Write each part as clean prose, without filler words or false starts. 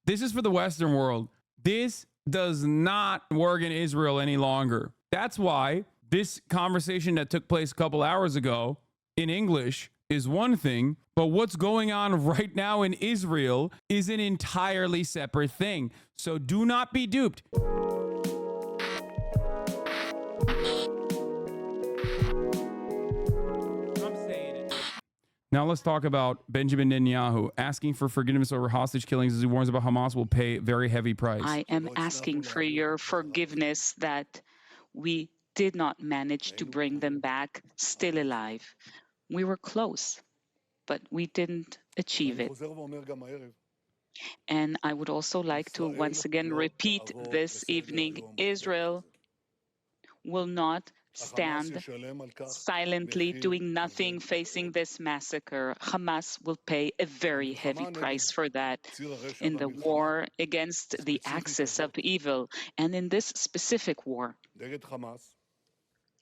This is for the Western world. This does not work in Israel any longer. That's why this conversation that took place a couple hours ago in English is one thing, but what's going on right now in Israel is an entirely separate thing. So do not be duped. Now let's talk about Benjamin Netanyahu asking for forgiveness over hostage killings as he warns about Hamas will pay a very heavy price. I am asking for your forgiveness that we did not manage to bring them back still alive. We were close, but we didn't achieve it. And I would also like to once again repeat this evening, Israel will not stand silently doing nothing facing this massacre. Hamas will pay a very heavy price for that in the war against the axis of evil. And in this specific war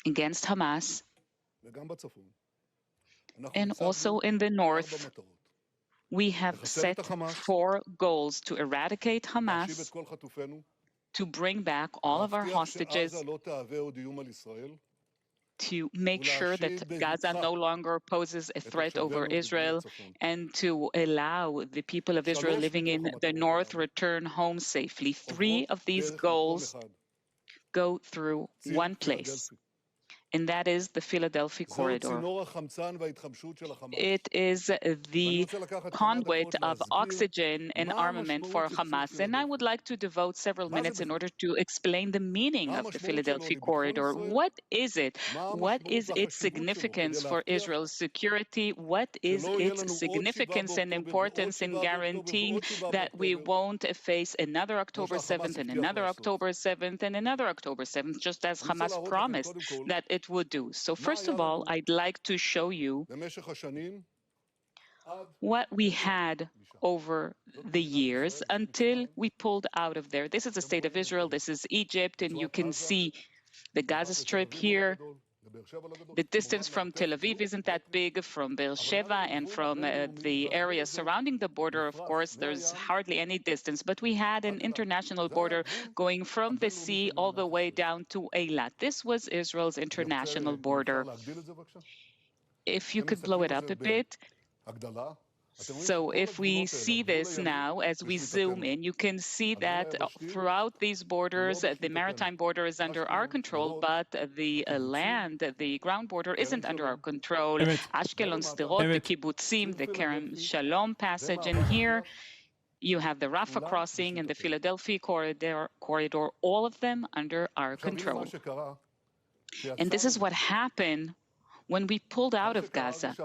against Hamas, and also in the north, we have set 4 goals: to eradicate Hamas, to bring back all of our hostages, to make sure that Gaza no longer poses a threat over Israel, and to allow the people of Israel living in the north return home safely. 3 of these goals go through one place, and that is the Philadelphia corridor. It is the conduit of oxygen and armament for Hamas. And I would like to devote several minutes in order to explain the meaning of the Philadelphia corridor. What is it? What is its significance for Israel's security? What is its significance and importance in guaranteeing that we won't face another October 7th and another October 7th and another October 7th, just as Hamas promised that it would do? So first of all, I'd like to show you what we had over the years until we pulled out of there. This is the state of Israel, this is Egypt, and you can see the Gaza Strip here. The distance from Tel Aviv isn't that big, from Beersheba and from the area surrounding the border. Of course, there's hardly any distance, but we had an international border going from the sea all the way down to Eilat. This was Israel's international border. If you could blow it up a bit. So if we see this now, as we zoom in, you can see that throughout these borders, the maritime border is under our control, but the land, the ground border isn't under our control. Ashkelon, Sderot, the Kibbutzim, the Kerem Shalom passage, and here you have the Rafah crossing and the Philadelphia corridor, all of them under our control. And this is what happened when we pulled out of Gaza.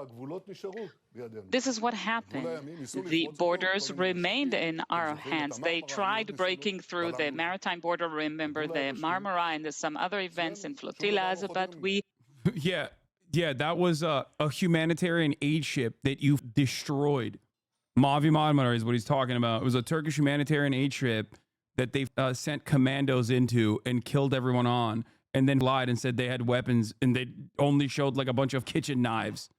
This is what happened. The borders remained in our hands. They tried breaking through the maritime border. Remember the Marmara and some other events in flotillas, but we... Yeah, that was a humanitarian aid ship that you destroyed. Mavi Marmara is what he's talking about. It was a Turkish humanitarian aid ship that they sent commandos into and killed everyone on, and then lied and said they had weapons, and they only showed like a bunch of kitchen knives.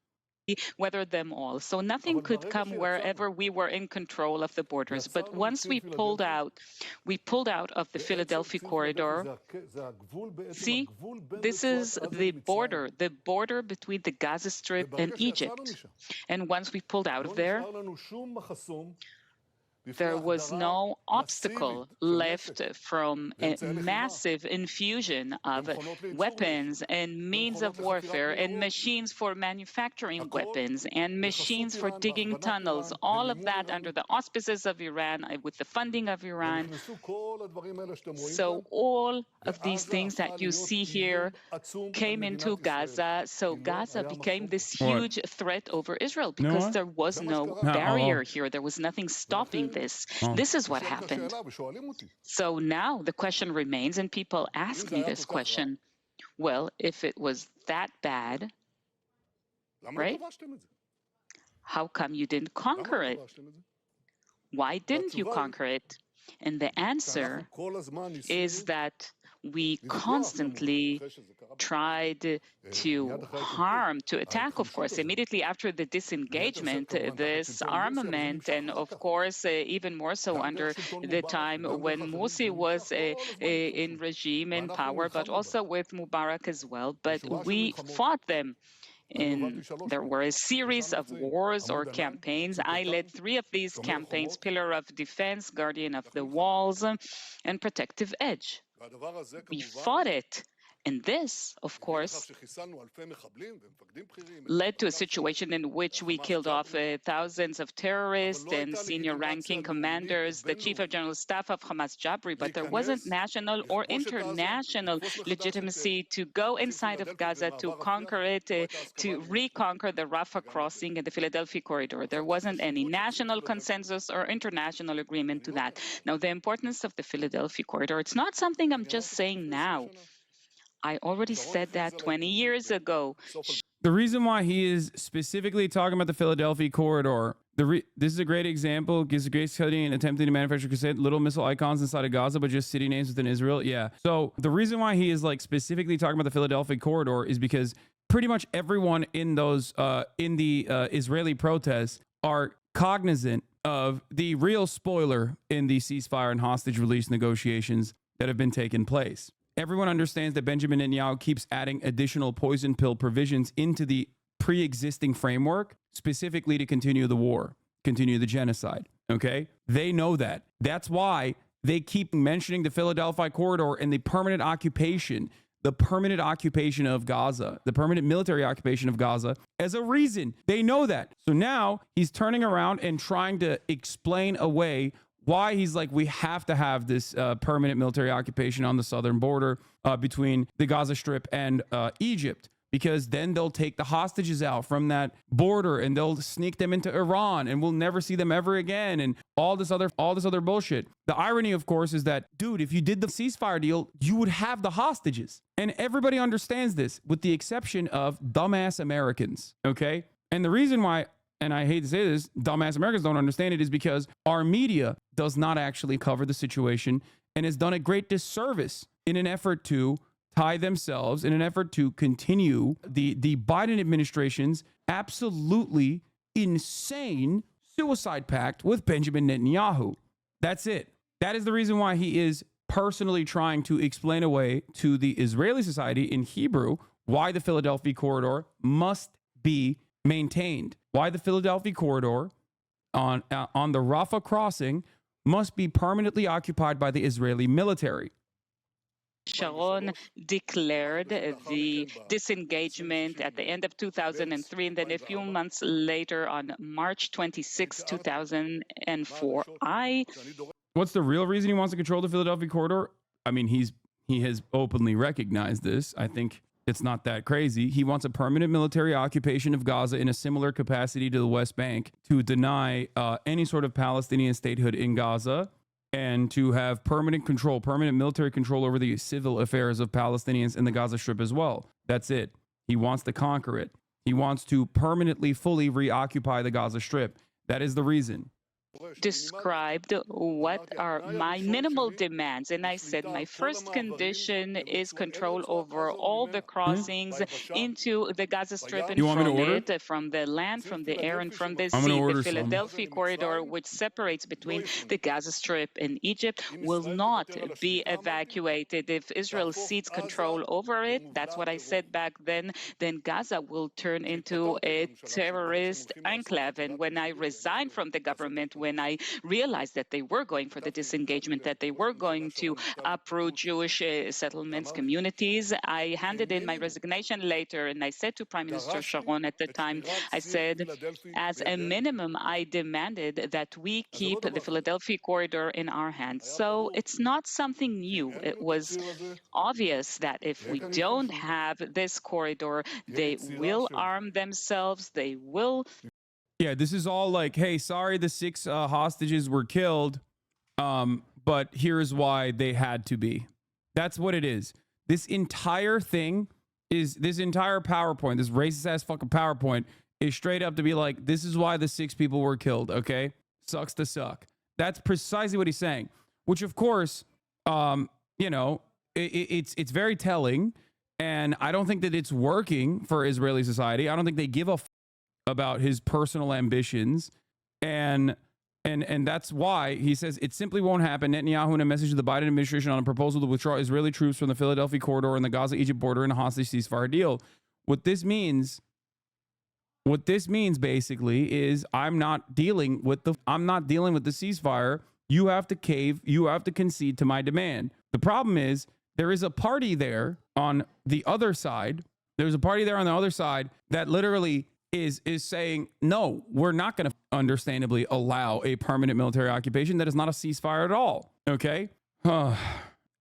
Weathered them all. So nothing could come wherever we were in control of the borders. But once we pulled out of the Philadelphia corridor. See, this is the border between the Gaza Strip and Egypt. And once we pulled out of there, there was no obstacle left from a massive infusion of weapons and means of warfare and machines for manufacturing weapons and machines for digging tunnels, all of that under the auspices of Iran, with the funding of Iran. So all of these things that you see here came into Gaza. So Gaza became this huge threat over Israel because there was no barrier here. There was nothing stopping this. This is what happened. So now the question remains, and people ask me this question, well, if it was that bad, right? How come you didn't conquer it? Why didn't you conquer it? And the answer is that we constantly tried to harm, to attack, of course, immediately after the disengagement, this armament, and of course, even more so under the time when Morsi was in regime and power, but also with Mubarak as well. But we fought them. There were a series of wars or campaigns. I led 3 of these campaigns: Pillar of Defense, Guardian of the Walls, and Protective Edge. We fought it. And this, of course, led to a situation in which we killed off thousands of terrorists and senior ranking commanders, the chief of general staff of Hamas, Jabri, but there wasn't national or international legitimacy to go inside of Gaza, to conquer it, to reconquer the Rafah crossing and the Philadelphia corridor. There wasn't any national consensus or international agreement to that. Now, the importance of the Philadelphia corridor, it's not something I'm just saying now. I already said that 20 years ago. The reason why he is specifically talking about the Philadelphia corridor, this is a great example, gives a great study in attempting to manufacture little missile icons inside of Gaza, but just city names within Israel. Yeah. So the reason why he is like specifically talking about the Philadelphia corridor is because pretty much everyone in those, in the Israeli protests are cognizant of the real spoiler in the ceasefire and hostage release negotiations that have been taking place. Everyone understands that Benjamin Netanyahu keeps adding additional poison pill provisions into the pre-existing framework, specifically to continue the war, continue the genocide. Okay? They know that. That's why they keep mentioning the Philadelphia corridor and the permanent occupation of Gaza, the permanent military occupation of Gaza as a reason. They know that. So now he's turning around and trying to explain away why he's like, we have to have this permanent military occupation on the southern border between the Gaza Strip and Egypt, because then they'll take the hostages out from that border and they'll sneak them into Iran and we'll never see them ever again, and all this other bullshit. The irony, of course, is that, dude, if you did the ceasefire deal, you would have the hostages. And everybody understands this, with the exception of dumbass Americans, okay? And the reason why, and I hate to say this, dumbass Americans don't understand it, is because our media does not actually cover the situation and has done a great disservice in an effort to tie themselves, in an effort to continue the Biden administration's absolutely insane suicide pact with Benjamin Netanyahu. That's it. That is the reason why he is personally trying to explain away to the Israeli society in Hebrew why the Philadelphia corridor must be maintained, why the Philadelphia corridor on the Rafah crossing must be permanently occupied by the Israeli military. Sharon declared the disengagement at the end of 2003, and then a few months later, on March 26, 2004, What's the real reason he wants to control the Philadelphia corridor? I mean, he has openly recognized this. I think it's not that crazy. He wants a permanent military occupation of Gaza in a similar capacity to the West Bank, to deny any sort of Palestinian statehood in Gaza, and to have permanent military control over the civil affairs of Palestinians in the Gaza Strip as well. That's it. He wants to conquer it. He wants to permanently, fully reoccupy the Gaza Strip. That is the reason. Described what are my minimal demands, and I said my first condition is control over all the crossings into the Gaza Strip and from it, from the land, from the air, and from the sea. The Philadelphia corridor, which separates between the Gaza Strip and Egypt, will not be evacuated. If Israel cedes control over it, that's what I said back then Gaza will turn into a terrorist enclave. And when I resigned from the government, when I realized that they were going for the disengagement, that they were going to uproot Jewish settlements, communities, I handed in my resignation later, and I said to Prime Minister Sharon at the time, I said, as a minimum, I demanded that we keep the Philadelphia corridor in our hands. So it's not something new. It was obvious that if we don't have this corridor, they will arm themselves, they will. Yeah, this is all like, hey, sorry the 6 hostages were killed, but here's why they had to be. That's what it is. This entire thing is, this entire PowerPoint, this racist-ass fucking PowerPoint, is straight up to be like, this is why the 6 people were killed, okay? Sucks to suck. That's precisely what he's saying, which, of course, you know, it's very telling, and I don't think that it's working for Israeli society. I don't think they give a about his personal ambitions, and that's why he says it simply won't happen. Netanyahu, in a message to the Biden administration on a proposal to withdraw Israeli troops from the Philadelphia corridor and the Gaza-Egypt border in a hostage ceasefire deal. What this means basically is I'm not dealing with the ceasefire. You have to cave. You have to concede to my demand. The problem is there is a party there on the other side. There's a party there on the other side that literally is saying, no, we're not going to understandably allow a permanent military occupation. That is not a ceasefire at all. Okay.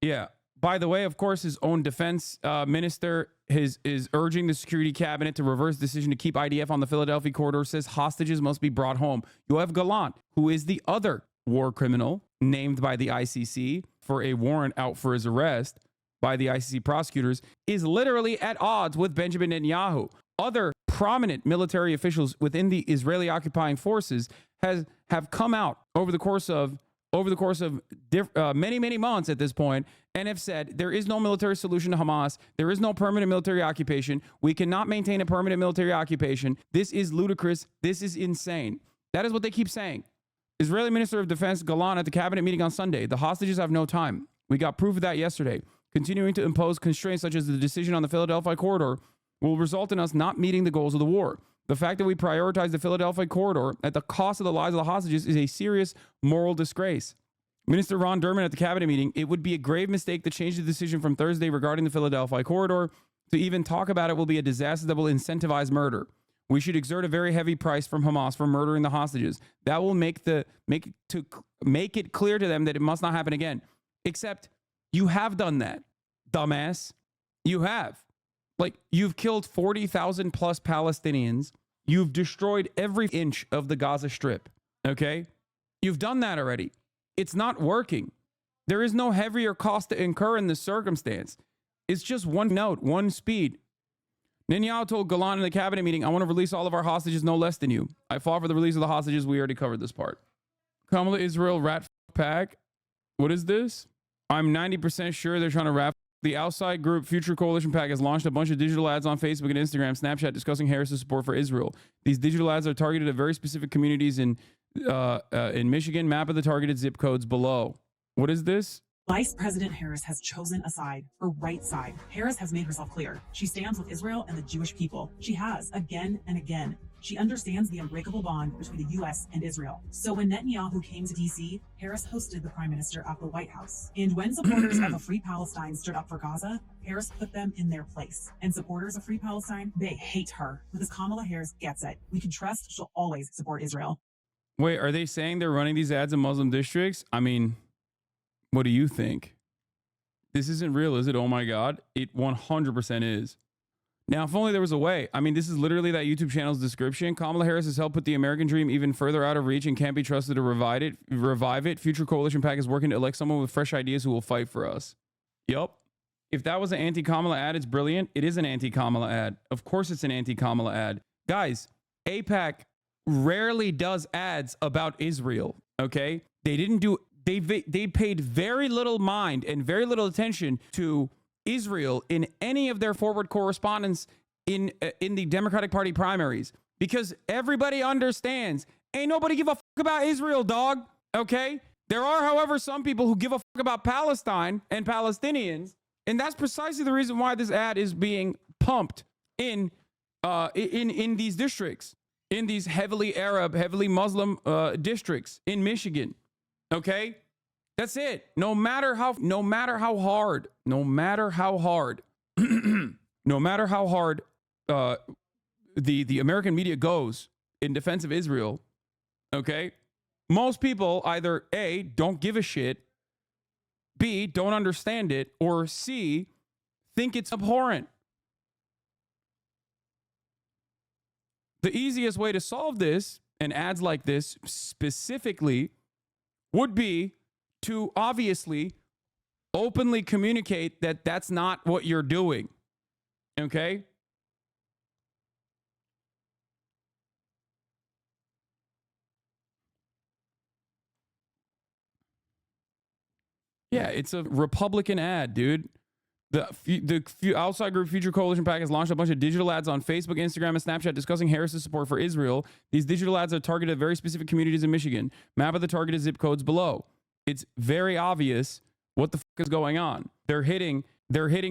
Yeah. By the way, of course, his own defense minister is urging the security cabinet to reverse decision to keep IDF on the Philadelphia corridor, says hostages must be brought home. Yoav Gallant, who is the other war criminal named by the ICC for a warrant out for his arrest by the ICC prosecutors, is literally at odds with Benjamin Netanyahu. Other prominent military officials within the Israeli occupying forces have come out over the course of many months at this point and have said there is no military solution to Hamas. There is no permanent military occupation. We cannot maintain a permanent military occupation. This is ludicrous. This is insane. That is what they keep saying. Israeli Minister of Defense Gallant at the cabinet meeting on Sunday. The hostages have no time. We got proof of that yesterday. Continuing to impose constraints such as the decision on the Philadelphia corridor will result in us not meeting the goals of the war. The fact that we prioritize the Philadelphia corridor at the cost of the lives of the hostages is a serious moral disgrace. Minister Ron Derman at the cabinet meeting, it would be a grave mistake to change the decision from Thursday regarding the Philadelphia corridor. To even talk about it will be a disaster that will incentivize murder. We should exert a very heavy price from Hamas for murdering the hostages. That will make it clear to them that it must not happen again. Except you have done that, dumbass. You have. Like, you've killed 40,000 plus Palestinians. You've destroyed every inch of the Gaza Strip. Okay? You've done that already. It's not working. There is no heavier cost to incur in this circumstance. It's just one note, one speed. Netanyahu told Gallant in the cabinet meeting, I want to release all of our hostages no less than you. I fought for the release of the hostages. We already covered this part. Kamala Israel rat pack. What is this? I'm 90% sure they're trying to wrap. The outside group Future Coalition PAC has launched a bunch of digital ads on Facebook and Instagram, Snapchat discussing Harris's support for Israel. These digital ads are targeted at very specific communities in Michigan. Map of the targeted zip codes below. What is this? Vice President Harris has chosen a side, her right side. Harris has made herself clear. She stands with Israel and the Jewish people. She has, again and again. She understands the unbreakable bond between the U.S. and Israel. So when Netanyahu came to D.C., Harris hosted the Prime Minister at the White House. And when supporters of a free Palestine stood up for Gaza, Harris put them in their place. And supporters of free Palestine, they hate her. Because Kamala Harris gets it. We can trust she'll always support Israel. Wait, are they saying they're running these ads in Muslim districts? I mean, what do you think? This isn't real, is it? Oh my God. It 100% is. Now, if only there was a way. I mean, this is literally that YouTube channel's description. Kamala Harris has helped put the American dream even further out of reach and can't be trusted to revive it. Future Coalition PAC is working to elect someone with fresh ideas who will fight for us. Yup. If that was an anti-Kamala ad, it's brilliant. It is an anti-Kamala ad. Of course it's an anti-Kamala ad. Guys, AIPAC rarely does ads about Israel, okay? They paid very little mind and very little attention to Israel in any of their forward correspondence in the Democratic Party primaries, because everybody understands ain't nobody give a fuck about Israel, dog. Okay. There are, however, some people who give a fuck about Palestine and Palestinians. And that's precisely the reason why this ad is being pumped in these districts, in these heavily Arab, heavily Muslim districts in Michigan. Okay. That's it. No matter how hard the American media goes in defense of Israel, okay, most people either A, don't give a shit, B, don't understand it, or C, think it's abhorrent. The easiest way to solve this, and ads like this specifically, would be to obviously openly communicate that that's not what you're doing. Okay? Yeah, it's a Republican ad, dude. The outside group Future Coalition PAC has launched a bunch of digital ads on Facebook, Instagram, and Snapchat discussing Harris's support for Israel. These digital ads are targeted at very specific communities in Michigan. Map of the targeted zip codes below. It's very obvious what the fuck is going on. They're hitting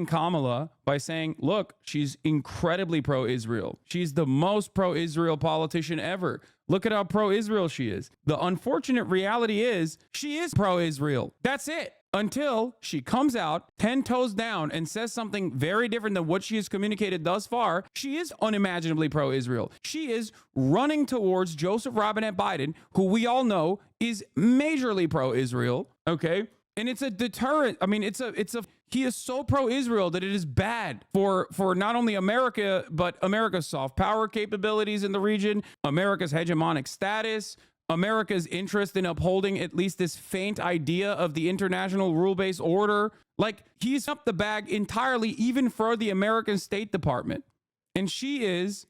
Kamala by saying, look, she's incredibly pro-Israel. She's the most pro-Israel politician ever. Look at how pro-Israel she is. The unfortunate reality is she is pro-Israel. That's it. Until she comes out 10 toes down and says something very different than what she has communicated thus far, she is unimaginably pro-Israel. She is running towards Joseph Robinette Biden, who we all know is majorly pro-Israel, okay? And it's a deterrent. I mean, he is so pro-Israel that it is bad for not only America, but America's soft power capabilities in the region, America's hegemonic status, America's interest in upholding at least this faint idea of the international rule-based order. Like, he's up the bag entirely, even for the American State Department. And she is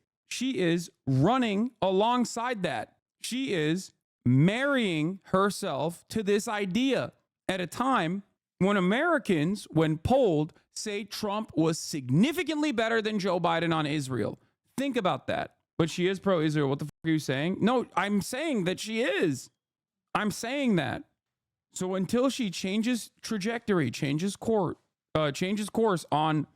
running alongside that. She is marrying herself to this idea at a time when Americans, when polled, say Trump was significantly better than Joe Biden on Israel. Think about that. But she is pro-Israel. What the fuck are you saying? No, I'm saying that she is. I'm saying that. So until she changes trajectory, changes course on,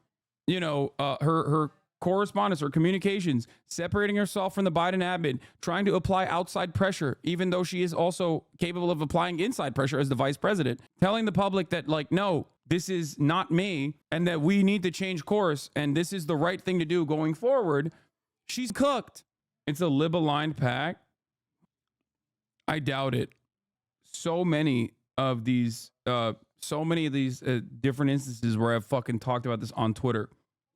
her correspondence or communications, separating herself from the Biden admin, trying to apply outside pressure, even though she is also capable of applying inside pressure as the vice president, telling the public that, like, no, this is not me, and that we need to change course, and this is the right thing to do going forward. She's cooked. It's a lib-aligned pack. I doubt it. So many of these different instances where I've fucking talked about this on Twitter.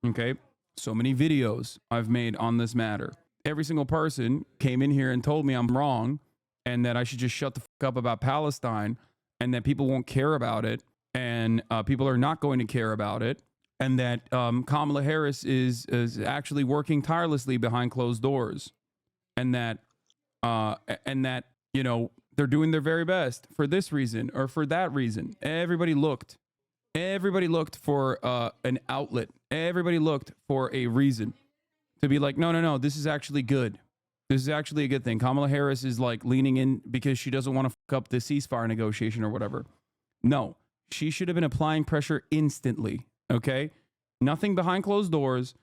Okay. So many videos I've made on this matter. Every single person came in here and told me I'm wrong and that I should just shut the fuck up about Palestine and that people won't care about it and people are not going to care about it. And that Kamala Harris is actually working tirelessly behind closed doors, and that they're doing their very best for this reason or for that reason. Everybody looked for an outlet. Everybody looked for a reason to be like, no, this is actually good. This is actually a good thing. Kamala Harris is like leaning in because she doesn't want to fuck up the ceasefire negotiation or whatever. No, she should have been applying pressure instantly. Okay, nothing behind closed doors,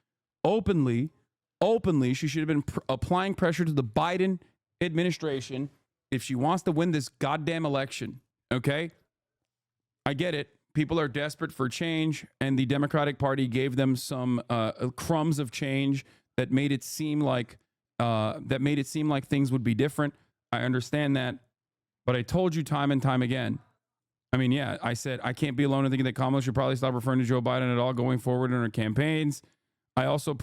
openly, she should have been applying pressure to the Biden administration if she wants to win this goddamn election. Okay, I get it. People are desperate for change, and the Democratic Party gave them some crumbs of change that made it seem like things would be different. I understand that, but I told you time and time again. I mean, yeah, I said I can't be alone in thinking that Kamala should probably stop referring to Joe Biden at all going forward in her campaigns. I also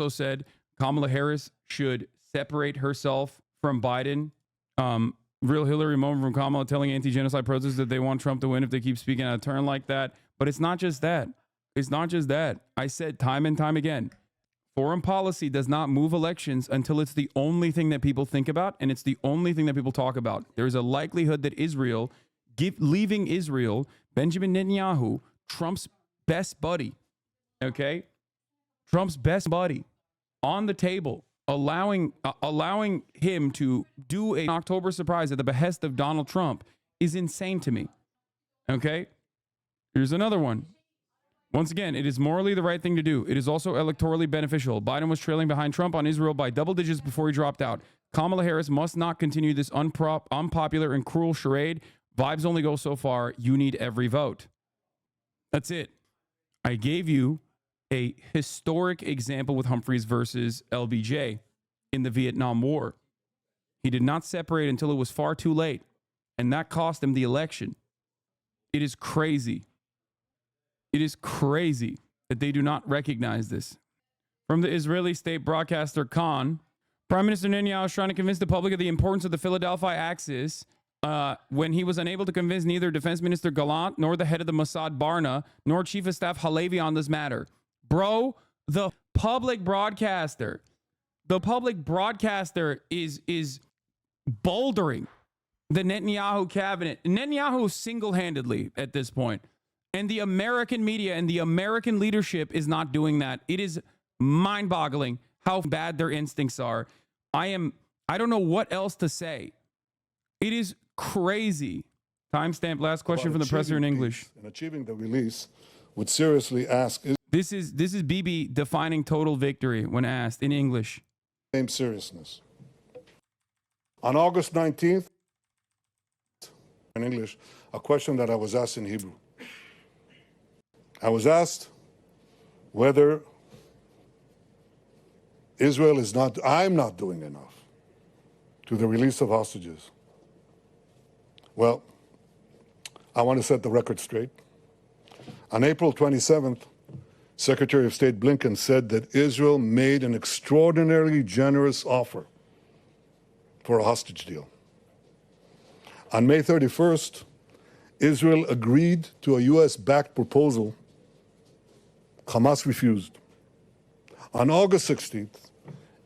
said Kamala Harris should separate herself from Biden. Real Hillary moment from Kamala telling anti-genocide protesters that they want Trump to win if they keep speaking out of turn like that. But it's not just that. It's not just that. I said time and time again, foreign policy does not move elections until it's the only thing that people think about and it's the only thing that people talk about. There's a likelihood that leaving Israel, Benjamin Netanyahu, Trump's best buddy, okay? Trump's best buddy on the table, allowing him to do an October surprise at the behest of Donald Trump is insane to me, okay? Here's another one. Once again, it is morally the right thing to do. It is also electorally beneficial. Biden was trailing behind Trump on Israel by double digits before he dropped out. Kamala Harris must not continue this unpopular and cruel charade. Vibes only go so far. You need every vote. That's it. I gave you a historic example with Humphreys versus LBJ in the Vietnam War. He did not separate until it was far too late, and that cost him the election. It is crazy. It is crazy that they do not recognize this. From the Israeli state broadcaster Khan, Prime Minister Netanyahu is trying to convince the public of the importance of the Philadelphia Axis when he was unable to convince neither Defense Minister Gallant nor the head of the Mossad Barna nor Chief of Staff Halevi on this matter. Bro, the public broadcaster is bouldering the Netanyahu cabinet. Netanyahu single-handedly at this point And the American media and the American leadership is not doing that. It is mind-boggling how bad their instincts are. I don't know what else to say. It is crazy. Timestamp, last question from the presser in English. And achieving the release would seriously ask, is This is Bibi defining total victory when asked in English. same seriousness. On August 19th, in English, a question that I was asked in Hebrew. I was asked whether I'm not doing enough to the release of hostages. Well, I want to set the record straight. On April 27th, Secretary of State Blinken said that Israel made an extraordinarily generous offer for a hostage deal. On May 31st, Israel agreed to a US-backed proposal. Hamas refused. On August 16th,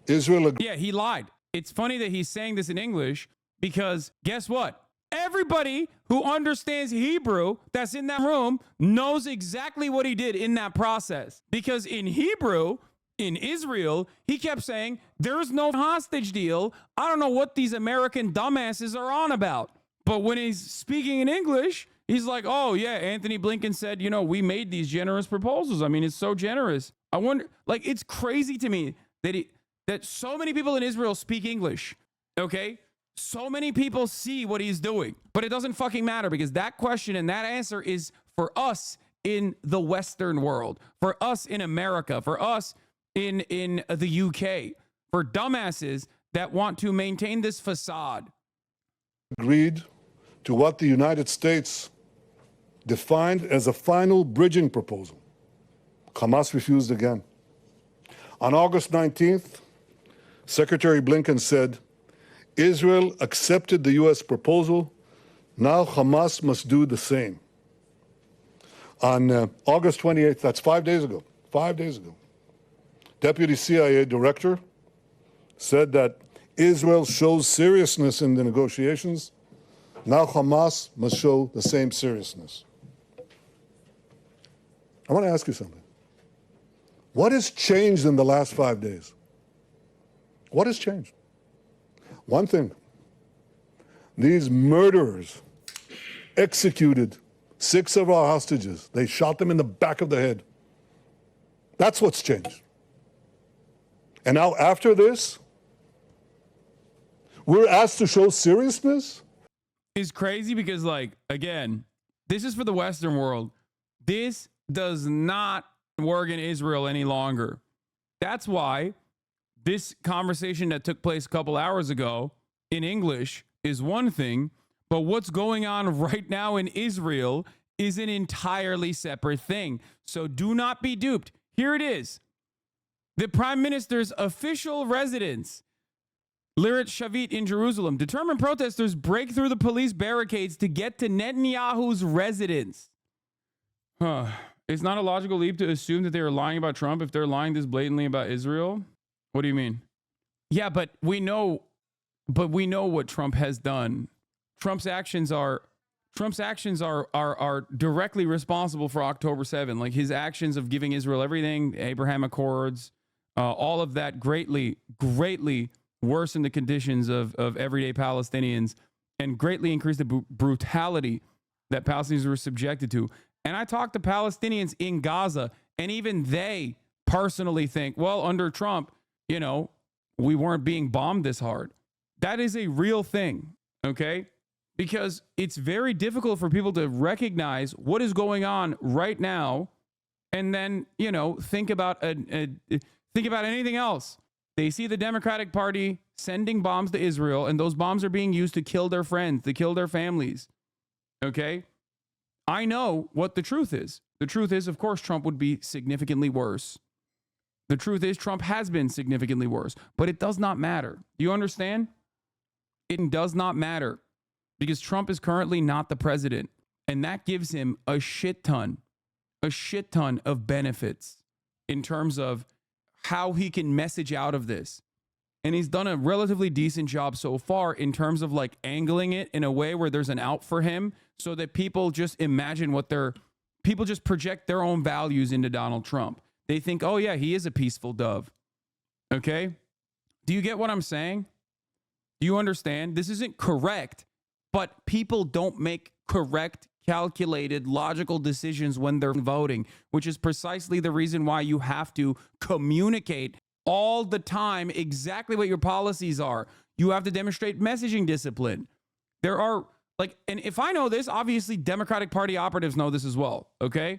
Israel agreed. Yeah, he lied. It's funny that he's saying this in English because guess what? Everybody who understands Hebrew that's in that room knows exactly what he did in that process. Because in Hebrew, in Israel, he kept saying, there's no hostage deal. I don't know what these American dumbasses are on about. But when he's speaking in English, he's like, oh, yeah, Anthony Blinken said, you know, we made these generous proposals. I mean, it's so generous. I wonder, like, it's crazy to me that so many people in Israel speak English, okay? So many people see what he's doing, but it doesn't fucking matter because that question and that answer is for us in the Western world, for us in America, for us in the UK, for dumbasses that want to maintain this facade. Agreed to what the United States defined as a final bridging proposal. Hamas refused again. On August 19th, Secretary Blinken said, Israel accepted the U.S. proposal. Now Hamas must do the same. On August 28th, that's 5 days ago, Deputy CIA Director said that Israel shows seriousness in the negotiations. Now Hamas must show the same seriousness. I want to ask you something. What has changed in the last 5 days? What has changed? One thing. These murderers executed 6 of our hostages. They shot them in the back of the head. That's what's changed. And now after this, we're asked to show seriousness? Is crazy because, like, again, this is for the Western world. This does not work in Israel any longer. That's why this conversation that took place a couple hours ago in English is one thing, but what's going on right now in Israel is an entirely separate thing. So do not be duped. Here it is. The Prime Minister's official residence, Lirat Shavit in Jerusalem. Determined protesters break through the police barricades to get to Netanyahu's residence. It's not a logical leap to assume that they are lying about Trump if they're lying this blatantly about Israel. What do you mean? Yeah, but we know what Trump has done. Trump's actions are directly responsible for October 7. Like his actions of giving Israel everything, Abraham Accords, all of that greatly worsened the conditions of everyday Palestinians and greatly increased the brutality that Palestinians were subjected to. And I talked to Palestinians in Gaza, and even they personally think, well, under Trump, you know, we weren't being bombed this hard. That is a real thing, okay? Because it's very difficult for people to recognize what is going on right now and then, you know, think about anything else. They see the Democratic Party sending bombs to Israel, and those bombs are being used to kill their friends, to kill their families, okay? I know what the truth is. The truth is, of course, Trump would be significantly worse. The truth is, Trump has been significantly worse, but it does not matter. Do you understand? It does not matter because Trump is currently not the president, and that gives him a shit ton of benefits in terms of how he can message out of this. And he's done a relatively decent job so far in terms of like angling it in a way where there's an out for him so that people just imagine what they're people just project their own values into Donald Trump. They think, oh yeah, he is a peaceful dove. Okay? Do you get what I'm saying? Do you understand? This isn't correct, but people don't make correct, calculated, logical decisions when they're voting, which is precisely the reason why you have to communicate all the time exactly what your policies are. You have to demonstrate messaging discipline. There are and if I know this, obviously Democratic Party operatives know this as well. Okay?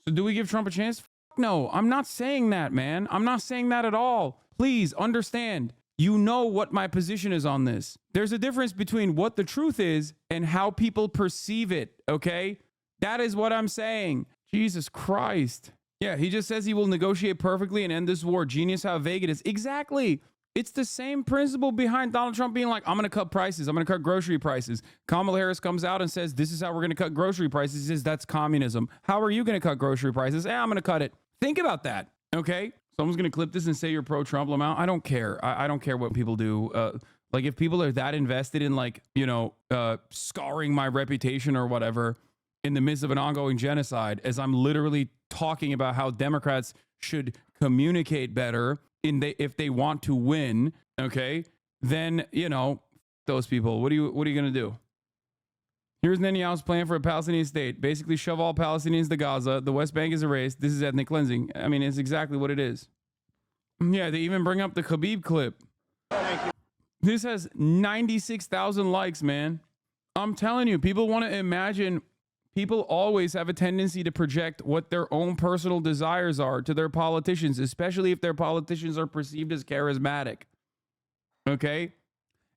So do we give Trump a chance? No, I'm not saying that, man. I'm not saying that at all. Please understand. You know what my position is on this. There's a difference between what the truth is and how people perceive it, okay? That is what I'm saying. Jesus Christ. Yeah, he just says he will negotiate perfectly and end this war. Genius how vague it is. Exactly. It's the same principle behind Donald Trump being like, I'm going to cut prices. I'm going to cut grocery prices. Kamala Harris comes out and says, this is how we're going to cut grocery prices. He says, that's communism. How are you going to cut grocery prices? I'm going to cut it. Think about that, okay? Someone's going to clip this and say you're pro-Trump, Lamau. I don't care. I don't care what people do. Like if people are that invested in scarring my reputation or whatever in the midst of an ongoing genocide, as I'm literally talking about how Democrats should communicate better if they want to win, okay, then, those people, what are you going to do? Here's Netanyahu's plan for a Palestinian state. Basically, shove all Palestinians to Gaza. The West Bank is erased. This is ethnic cleansing. I mean, it's exactly what it is. Yeah, they even bring up the Khabib clip. Thank you. This has 96,000 likes, man. I'm telling you, people want to imagine. People always have a tendency to project what their own personal desires are to their politicians, especially if their politicians are perceived as charismatic. Okay?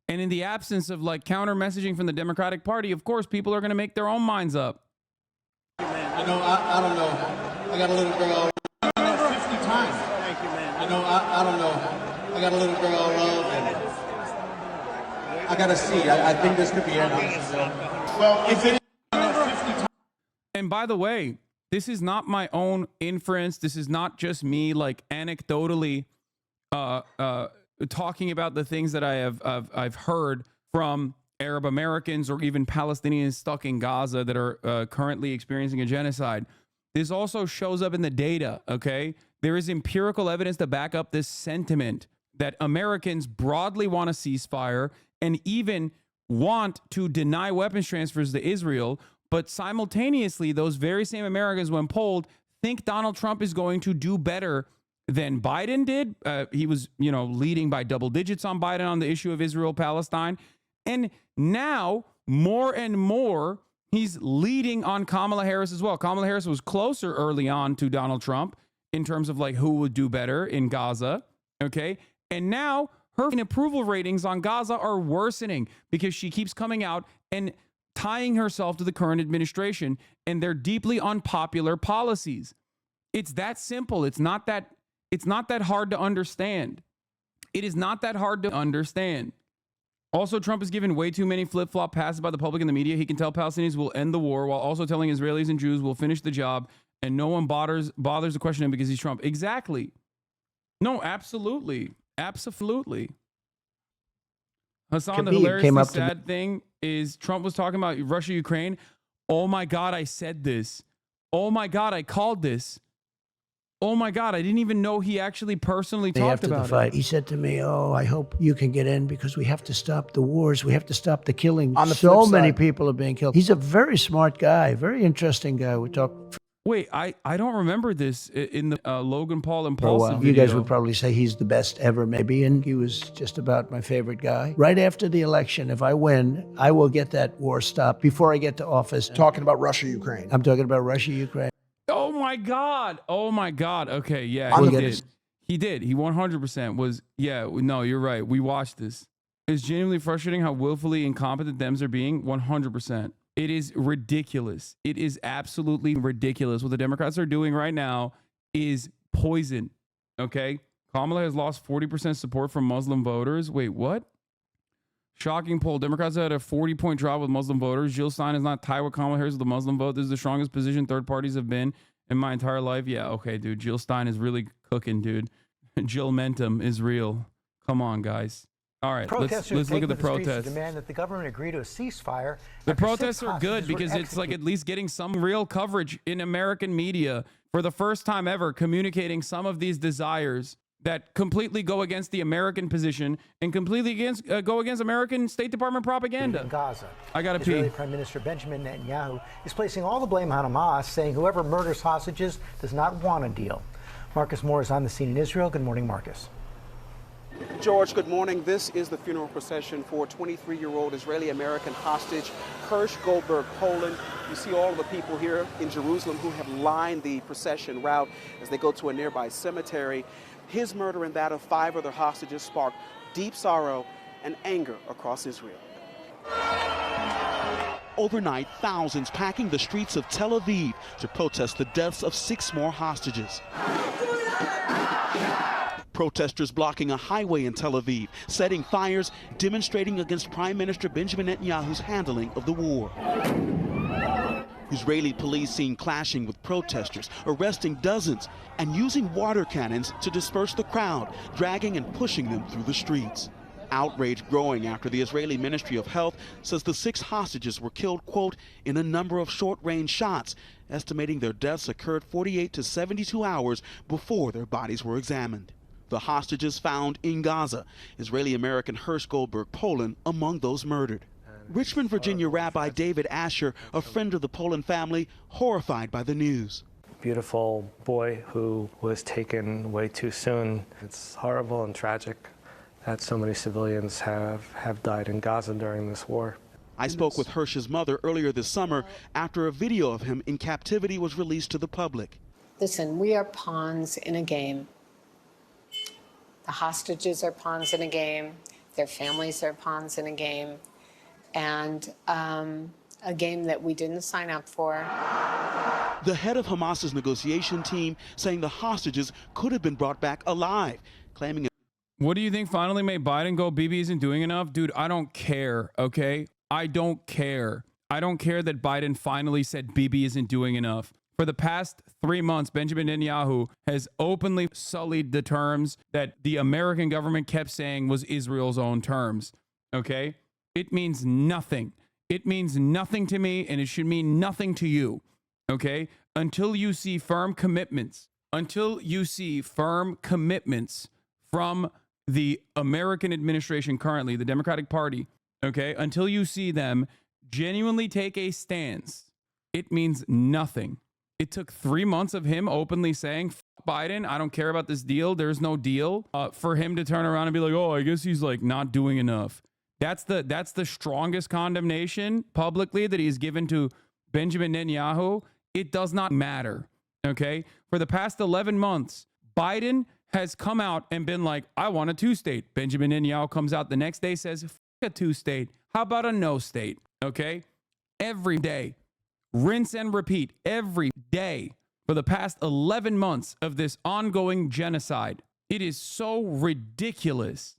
And in the absence of counter messaging from the Democratic Party, of course, people are going to make their own minds up. I know, I don't know. I got a little girl 50 times. Thank you, man. I know, I don't know. I got a little girl I love, and I got to see. I think this could be it. Well, if it is 50 times. And by the way, this is not my own inference. This is not just me anecdotally talking about the things that I've heard from Arab Americans or even Palestinians stuck in Gaza that are currently experiencing a genocide. This also shows up in the data, okay? There is empirical evidence to back up this sentiment that Americans broadly want a ceasefire and even want to deny weapons transfers to Israel, but simultaneously, those very same Americans, when polled, think Donald Trump is going to do better than Biden did. He was, leading by double digits on Biden on the issue of Israel-Palestine. And now, more and more, he's leading on Kamala Harris as well. Kamala Harris was closer early on to Donald Trump in terms of who would do better in Gaza, okay? And now her approval ratings on Gaza are worsening because she keeps coming out and tying herself to the current administration and their deeply unpopular policies. It's that simple. It's not that hard to understand. It is not that hard to understand. Also, Trump has given way too many flip-flop passes by the public and the media. He can tell Palestinians will end the war while also telling Israelis and Jews will finish the job, and no one bothers to question him because he's Trump. Exactly. No, absolutely. Absolutely. Hasan, the hilariously sad thing is Trump was talking about Russia, Ukraine. Oh my God, I said this. Oh my God, I called this. Oh my God, I didn't even know he actually personally talked about it. He said to me, "Oh, I hope you can get in because we have to stop the wars. We have to stop the killing. So many people are being killed." He's a very smart guy, very interesting guy. We talked. Wait, I don't remember this in the Logan Paul Impulsive video. You guys would probably say he's the best ever, maybe, and he was just about my favorite guy. Right after the election, if I win, I will get that war stopped before I get to office. Talking about Russia, Ukraine. I'm talking about Russia, Ukraine. Oh my God. Oh my God. Okay, yeah, he he did. did. He did. He 100% was, yeah, no, you're right. We watched this. It's genuinely frustrating how willfully incompetent Dems are being, 100%. It is ridiculous. It is absolutely ridiculous. What the Democrats are doing right now is poison, okay? Kamala has lost 40% support from Muslim voters. Wait, what? Shocking poll. Democrats had a 40-point drop with Muslim voters. Jill Stein is not tied with Kamala Harris with the Muslim vote. This is the strongest position third parties have been in my entire life. Yeah, okay, dude. Jill Stein is really cooking, dude. Jill Mentum is real. Come on, guys. All right, Protesters let's look at the taking to streets to protests. demand that the government agree to a ceasefire. The after protests 6 are good hostages were because it's like executed. at least getting some real coverage in American media for the first time ever, communicating some of these desires that completely go against the American position and completely go against American State Department propaganda. In Gaza. I gotta Israeli pee. Prime Minister Benjamin Netanyahu is placing all the blame on Hamas, saying whoever murders hostages does not want a deal. Marcus Moore is on the scene in Israel. Good morning, Marcus. George, good morning. This is the funeral procession for 23-year-old Israeli-American hostage Hersh Goldberg, Poland. You see all of the people here in Jerusalem who have lined the procession route as they go to a nearby cemetery. His murder and that of 5 other hostages sparked deep sorrow and anger across Israel. Overnight, thousands packing the streets of Tel Aviv to protest the deaths of 6 more hostages. Protesters blocking a highway in Tel Aviv, setting fires, demonstrating against Prime Minister Benjamin Netanyahu's handling of the war. Israeli police seen clashing with protesters, arresting dozens, and using water cannons to disperse the crowd, dragging and pushing them through the streets. Outrage growing after the Israeli Ministry of Health says the 6 hostages were killed, quote, in a number of short-range shots, estimating their deaths occurred 48 to 72 hours before their bodies were examined. The hostages found in Gaza, Israeli-American Hersh Goldberg, Poland, among those murdered. Richmond, Virginia Rabbi David Asher, a friend of the Poland family, horrified by the news. Beautiful boy who was taken way too soon. It's horrible and tragic that so many civilians have died in Gaza during this war. I spoke with Hersh's mother earlier this summer after a video of him in captivity was released to the public. Listen, we are pawns in a game. The hostages are pawns in a game. Their families are pawns in a game. And a game that we didn't sign up for. The head of Hamas's negotiation team saying the hostages could have been brought back alive, claiming. What do you think finally made Biden go, Bibi isn't doing enough? Dude, I don't care, okay? I don't care. I don't care that Biden finally said Bibi isn't doing enough. For the past 3 months, Benjamin Netanyahu has openly sullied the terms that the American government kept saying was Israel's own terms, okay? It means nothing. It means nothing to me, and it should mean nothing to you, okay? Until you see firm commitments, from the American administration currently, the Democratic Party, okay? Until you see them genuinely take a stance, it means nothing. It took 3 months of him openly saying, F Biden, I don't care about this deal. There's no deal, for him to turn around and be like, oh, I guess he's like not doing enough. That's the strongest condemnation publicly that he's given to Benjamin Netanyahu. It does not matter, okay? For the past 11 months, Biden has come out and been like, I want a 2-state. Benjamin Netanyahu comes out the next day, says, F a 2-state. How about a no state, okay? Every day, rinse and repeat, every day for the past 11 months of this ongoing genocide. It is so ridiculous.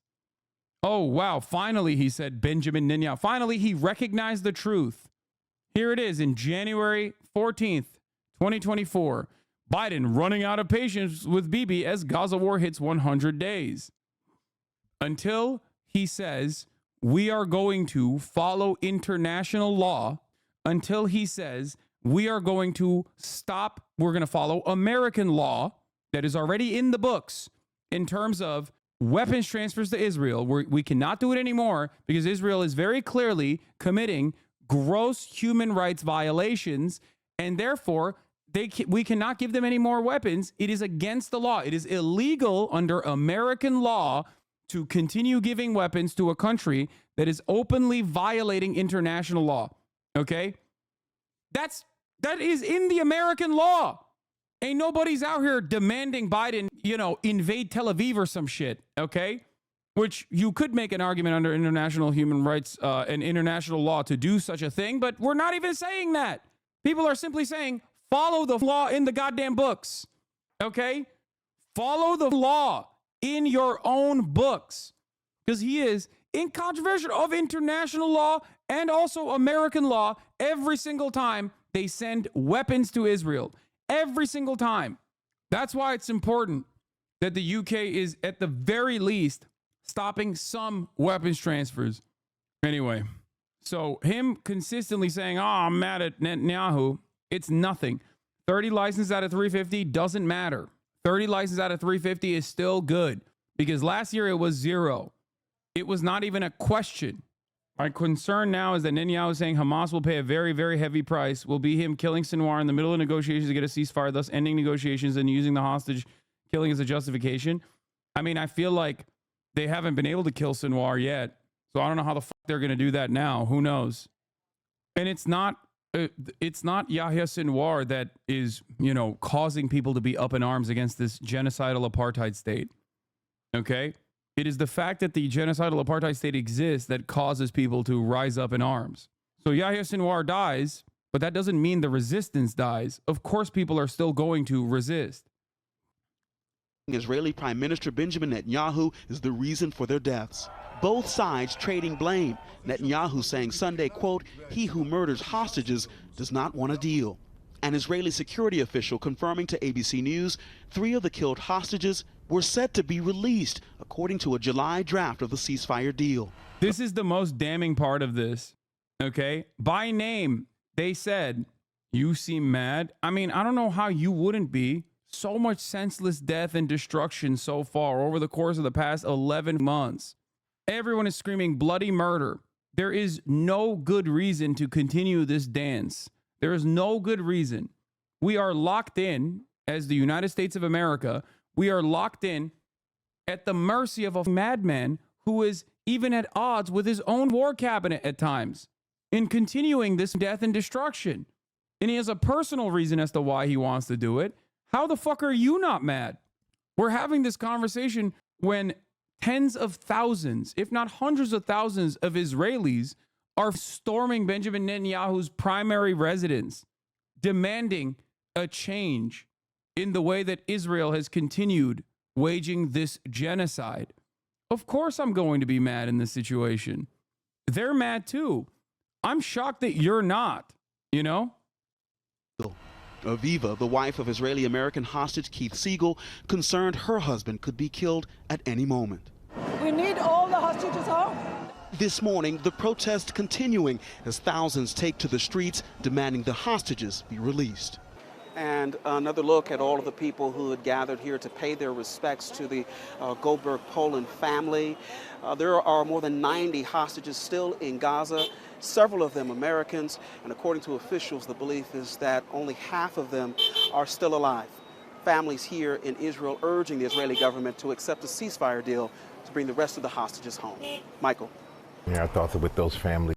Oh, wow. Finally, he said, Benjamin Netanyahu. Finally, he recognized the truth. Here it is in January 14th, 2024. Biden running out of patience with Bibi as Gaza war hits 100 days. Until he says, we are going to follow international law. Until he says, we are going to stop. We're going to follow American law that is already in the books in terms of weapons transfers to Israel. We cannot do it anymore because Israel is very clearly committing gross human rights violations, and therefore we cannot give them any more weapons. It is against the law. It is illegal under American law to continue giving weapons to a country that is openly violating international law. Okay? That is in the American law. Ain't nobody's out here demanding Biden, invade Tel Aviv or some shit, okay? Which you could make an argument under international human rights and international law to do such a thing, but we're not even saying that. People are simply saying, follow the law in the goddamn books, okay? Follow the law in your own books, because he is incontrovertible of international law and also American law every single time they send weapons to Israel. Every single time. That's why it's important that the UK is at the very least stopping some weapons transfers. Anyway, so him consistently saying, oh, I'm mad at Netanyahu, it's nothing. 30 licenses out of 350 doesn't matter. 30 licenses out of 350 is still good because last year it was 0. It was not even a question. My concern now is that Netanyahu is saying Hamas will pay a very, very heavy price, will be him killing Sinwar in the middle of negotiations to get a ceasefire, thus ending negotiations and using the hostage killing as a justification. I mean, I feel like they haven't been able to kill Sinwar yet, so I don't know how the fuck they're going to do that now. Who knows? And it's not Yahya Sinwar that is, you know, causing people to be up in arms against this genocidal apartheid state. Okay? It is the fact that the genocidal apartheid state exists that causes people to rise up in arms. So Yahya Sinwar dies, but that doesn't mean the resistance dies. Of course, people are still going to resist. Israeli Prime Minister Benjamin Netanyahu is the reason for their deaths. Both sides trading blame. Netanyahu saying Sunday, quote, he who murders hostages does not want a deal. An Israeli security official confirming to ABC News 3 of the killed hostages were set to be released, according to a July draft of the ceasefire deal. This is the most damning part of this, okay? By name, they said, you seem mad. I mean, I don't know how you wouldn't be. So much senseless death and destruction so far over the course of the past 11 months. Everyone is screaming bloody murder. There is no good reason to continue this dance. There is no good reason. We are locked in as the United States of America. We are locked in at the mercy of a madman who is even at odds with his own war cabinet at times in continuing this death and destruction. And he has a personal reason as to why he wants to do it. How the fuck are you not mad? We're having this conversation when tens of thousands, if not hundreds of thousands of Israelis are storming Benjamin Netanyahu's primary residence, demanding a change in the way that Israel has continued waging this genocide. Of course I'm going to be mad in this situation. They're mad too. I'm shocked that you're not, you know? Aviva, the wife of Israeli-American hostage Keith Siegel, concerned her husband could be killed at any moment. We need all the hostages home. This morning, the protest continuing as thousands take to the streets demanding the hostages be released. And another look at all of the people who had gathered here to pay their respects to the Goldberg Poland family. There are more than 90 hostages still in Gaza, several of them Americans, and according to officials, the belief is that only half of them are still alive. Families here in Israel urging the Israeli government to accept a ceasefire deal to bring the rest of the hostages home. Michael. Yeah, our thoughts are with those families.